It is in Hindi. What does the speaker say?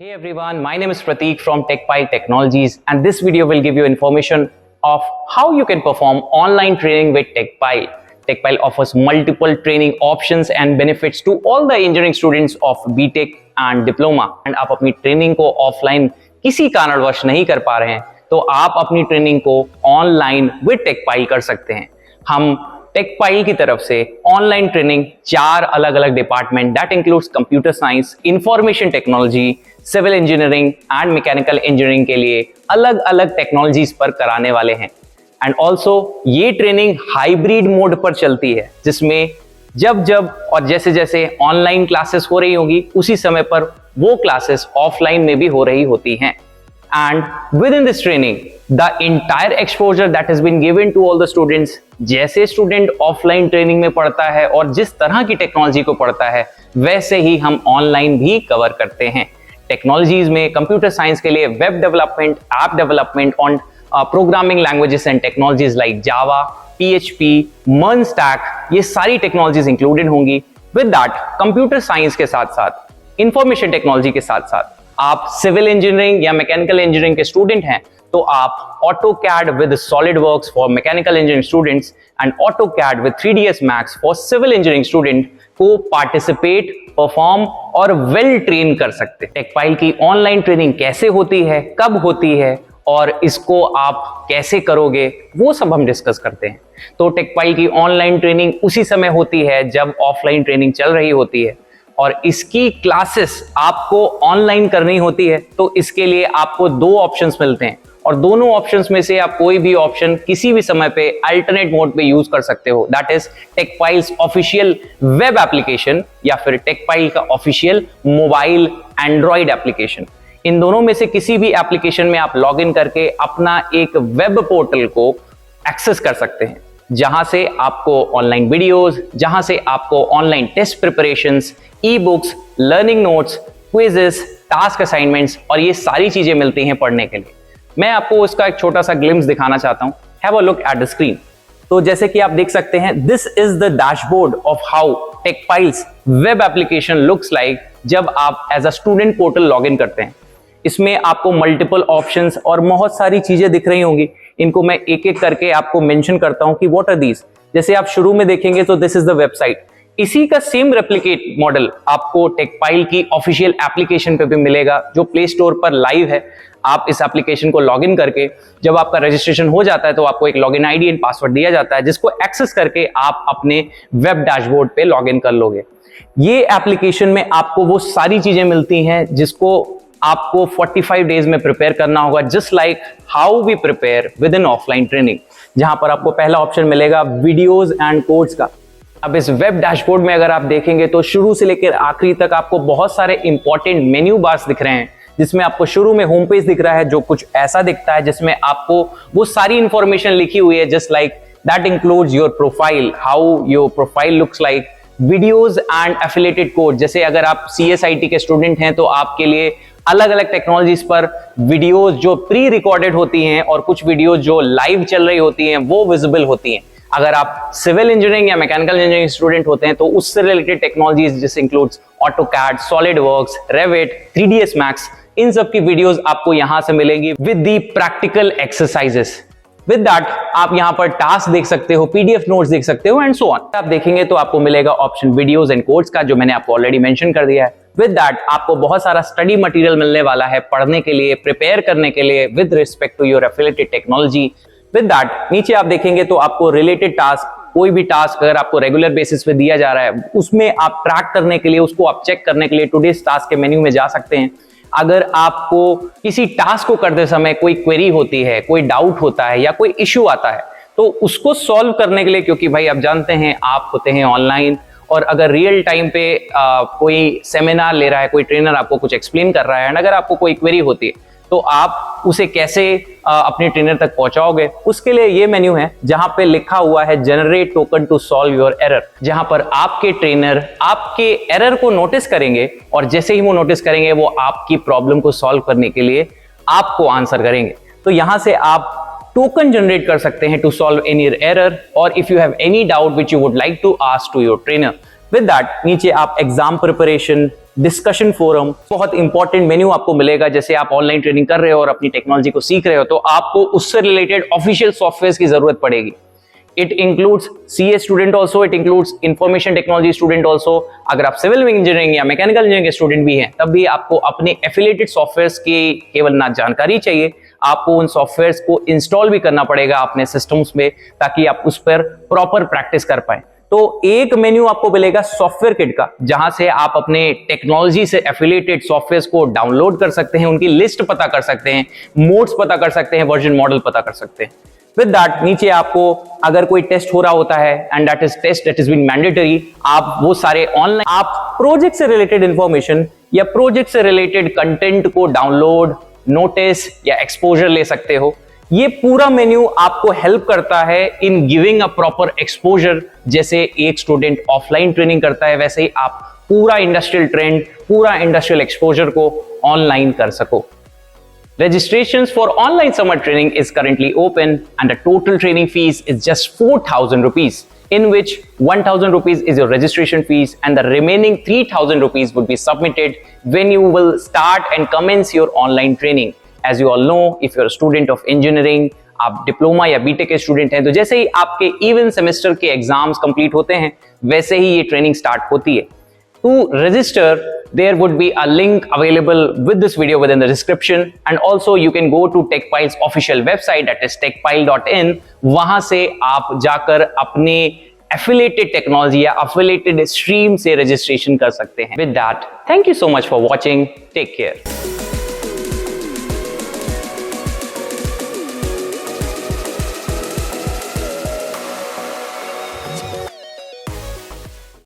Hey everyone, my name is Prateek from TechPile Technologies, and this video will give you information of how you can perform online training with TechPile. TechPile offers multiple training options and benefits to all the engineering students of BTech and Diploma. And आप अपनी ट्रेनिंग को ऑफलाइन किसी कारणवश नहीं कर पा रहे हैं तो आप अपनी ट्रेनिंग को ऑनलाइन विद TechPile कर सकते हैं। हम TechPile की तरफ से ऑनलाइन ट्रेनिंग 4 अलग अलग department that includes computer science, information technology, civil engineering and mechanical engineering के लिए अलग अलग टेक्नोलॉजीज पर कराने वाले हैं। एंड ऑल्सो ये ट्रेनिंग हाइब्रिड मोड पर चलती है, जिसमें जब और जैसे जैसे ऑनलाइन क्लासेस हो रही होंगी उसी समय पर वो क्लासेस ऑफलाइन में भी हो रही होती हैं। And within this training, the entire exposure that has been given to all the students, जैसे स्टूडेंट ऑफलाइन ट्रेनिंग में पढ़ता है और जिस तरह की टेक्नोलॉजी को पढ़ता है वैसे ही हम ऑनलाइन भी कवर करते हैं। टेक्नोलॉजीज में कंप्यूटर साइंस के लिए web development, app development on programming languages and technologies like Java, PHP, MERN stack, ये सारी टेक्नोलॉजीज इंक्लूडेड होंगी। विद दैट कंप्यूटर साइंस के साथ साथ, इंफॉर्मेशन टेक्नोलॉजी के साथ साथ आप सिविल इंजीनियरिंग या मैकेनिकल इंजीनियरिंग के स्टूडेंट हैं तो आप AutoCAD with SolidWorks for mechanical engineering students and AutoCAD with 3ds Max for civil engineering student को पार्टिसिपेट, परफॉर्म और वेल ट्रेन कर सकते हैं। TechPile की ऑनलाइन ट्रेनिंग कैसे होती है, कब होती है और इसको आप कैसे करोगे, वो सब हम डिस्कस करते हैं। तो TechPile की ऑनलाइन ट्रेनिंग उसी समय होती है जब ऑफलाइन ट्रेनिंग चल रही होती है, और इसकी क्लासेस आपको ऑनलाइन करनी होती है तो इसके लिए आपको 2 ऑप्शंस मिलते हैं, और दोनों ऑप्शंस में से आप कोई भी ऑप्शन किसी भी समय पे अल्टरनेट मोड पे यूज कर सकते हो। That is TechPile's official web application या फिर TechPile का ऑफिशियल मोबाइल एंड्रॉइड एप्लीकेशन। इन दोनों में से किसी भी एप्लीकेशन में आप लॉग इन करके अपना एक वेब पोर्टल को एक्सेस कर सकते हैं, जहां से आपको ऑनलाइन वीडियोस, जहां से आपको online test preparations, e books, learning notes, quizzes, task assignments और ये सारी चीजें मिलती हैं पढ़ने के लिए। मैं आपको इसका एक छोटा सा ग्लिम्स दिखाना चाहता हूं। Have a look at the screen. तो जैसे कि आप देख सकते हैं, this is the dashboard of how TechPile's web application looks like जब आप as a student portal log in करते हैं। इसमें आपको मल्टीपल ऑप्शंस और बहुत सारी चीजें दिख रही होंगी। इनको मैं एक एक करके आपको मेंशन करता हूं कि व्हाट आर दीज। जैसे आप शुरू में देखेंगे तो दिस इज द वेबसाइट। इसी का सेम रेप्लिकेट मॉडल आपको TechPile की ऑफिशियल एप्लीकेशन पे भी मिलेगा, जो प्ले स्टोर पर लाइव है। आप इस एप्लीकेशन को लॉगिन करके जब आपका रजिस्ट्रेशन हो जाता है तो आपको एक लॉगिन आईडी एंड पासवर्ड दिया जाता है, जिसको एक्सेस करके आप अपने वेब डैशबोर्ड पे लॉगिन कर लोगे। ये एप्लीकेशन में आपको वो सारी चीजें मिलती हैं जिसको आपको 45 डेज में प्रिपेयर करना होगा, just like how we prepare within offline training. जहां पर आपको पहला ऑप्शन मिलेगा वीडियोज एंड कोड्स का। अब इस वेब डैशबोर्ड में अगर आप देखेंगे तो शुरू से लेकर आखिरी तक आपको बहुत सारे इंपॉर्टेंट मेन्यू बार्स दिख रहे हैं, जिसमें आपको शुरू में होम पेज दिख रहा है जो कुछ ऐसा दिखता है, जिसमें आपको वो सारी इंफॉर्मेशन लिखी हुई है, just like that includes your profile, how your profile looks like, videos and affiliated code. जैसे अगर आप CSIT के स्टूडेंट हैं तो आपके लिए अलग अलग टेक्नोलॉजीज पर वीडियोज जो प्री रिकॉर्डेड होती हैं और कुछ वीडियोज जो लाइव चल रही होती हैं वो विजिबल होती हैं। अगर आप सिविल इंजीनियरिंग या मैकेनिकल इंजीनियरिंग स्टूडेंट होते हैं तो उससे रिलेटेड टेक्नोलॉजीज जैसे includes AutoCAD, SolidWorks, Revit, 3ds Max, इन सब की वीडियोस आपको यहां से मिलेगी with the practical exercises. With that आप यहां पर टास्क देख सकते हो, PDF नोट्स देख सकते हो एंड सो ऑन। आप देखेंगे तो आपको मिलेगा ऑप्शन वीडियोस एंड कोड्स का, जो मैंने आपको ऑलरेडी मेंशन कर दिया है। विद दैट आपको बहुत सारा स्टडी मटेरियल मिलने वाला है पढ़ने के लिए, प्रिपेयर करने के लिए with respect to your affiliated technology. With that नीचे आप देखेंगे तो आपको रिलेटेड टास्क, कोई भी टास्क अगर आपको रेगुलर बेसिस पे दिया जा रहा है उसमें आप ट्रैक करने के लिए, उसको आप चेक करने के लिए टुडेस टास्क के मेन्यू में जा सकते हैं। अगर आपको किसी टास्क को करते समय कोई क्वेरी होती है, कोई डाउट होता है या कोई इश्यू आता है तो उसको सॉल्व करने के लिए, क्योंकि भाई आप जानते हैं आप होते हैं ऑनलाइन, और अगर रियल टाइम पे कोई सेमिनार ले रहा है, कोई ट्रेनर आपको कुछ एक्सप्लेन कर रहा है, एंड अगर आपको कोई क्वेरी होती है तो आप उसे कैसे अपने ट्रेनर तक पहुंचाओगे, उसके लिए ये मेन्यू है जहां पे लिखा हुआ है generate token to solve your error, जहां पर आपके ट्रेनर आपके एरर को नोटिस करेंगे और जैसे ही वो नोटिस करेंगे वो आपकी प्रॉब्लम को सॉल्व करने के लिए आपको आंसर करेंगे। तो यहां से आप टोकन जनरेट कर सकते हैं टू सॉल्व एनी एरर, और if you have any doubt which you would like to ask to your trainer. With that नीचे आप एग्जाम प्रिपरेशन, डिस्कशन फोरम, बहुत इंपॉर्टेंट मेन्यू आपको मिलेगा। जैसे आप ऑनलाइन ट्रेनिंग कर रहे हो और अपनी टेक्नोलॉजी को सीख रहे हो तो आपको उससे रिलेटेड ऑफिशियल सॉफ्टवेयर की जरूरत पड़ेगी। It includes CA student also, it includes information technology student also. अगर आप सिविल इंजीनियरिंग या मैकेनिकल इंजीनियरिंग के स्टूडेंट भी हैं तब भी आपको अपने एफिलिएटेड सॉफ्टवेयर की केवल ना जानकारी चाहिए, आपको उन सॉफ्टवेयर को इंस्टॉल भी करना पड़ेगा अपने सिस्टम्स में ताकि आप उस पर प्रॉपर प्रैक्टिस कर पाए। तो एक मेन्यू आपको मिलेगा सॉफ्टवेयर किट का, जहां से आप अपने टेक्नोलॉजी से एफिलिएटेड सॉफ्टवेयर को डाउनलोड कर सकते हैं, उनकी लिस्ट पता कर सकते हैं, मोड्स पता कर सकते हैं, वर्जन मॉडल पता कर सकते हैं। विद दैट नीचे आपको अगर कोई टेस्ट हो रहा होता है and that is test that is been mandatory, आप वो सारे ऑनलाइन आप प्रोजेक्ट से रिलेटेड इंफॉर्मेशन या प्रोजेक्ट से रिलेटेड कंटेंट को डाउनलोड, नोटिस या एक्सपोजर ले सकते हो। ये पूरा मेन्यू आपको हेल्प करता है in giving a proper exposure. जैसे एक स्टूडेंट ऑफलाइन ट्रेनिंग करता है वैसे ही आप पूरा इंडस्ट्रियल ट्रेंड, पूरा इंडस्ट्रियल एक्सपोजर को ऑनलाइन कर सको। Registrations for online summer training is currently open and the total training fees is just 4,000 rupees, in which 1,000 rupees is your registration fees and the remaining 3,000 rupees would be submitted when you will start and commence your online training. As you all know, if you're a student of engineering, आप डिप्लोमा या बीटेक के स्टूडेंट हैं तो जैसे ही आपके इवन सेमेस्टर के एग्जाम्स कंप्लीट होते हैं वैसे ही ये ट्रेनिंग स्टार्ट होती है। To register, there would be a link available with this video within the description, and also you can go to TechPile's official website, that is techpile.in. वहां से आप जाकर अपने affiliated technology या affiliated stream से registration कर सकते हैं। With that, thank you so much for watching. Take care.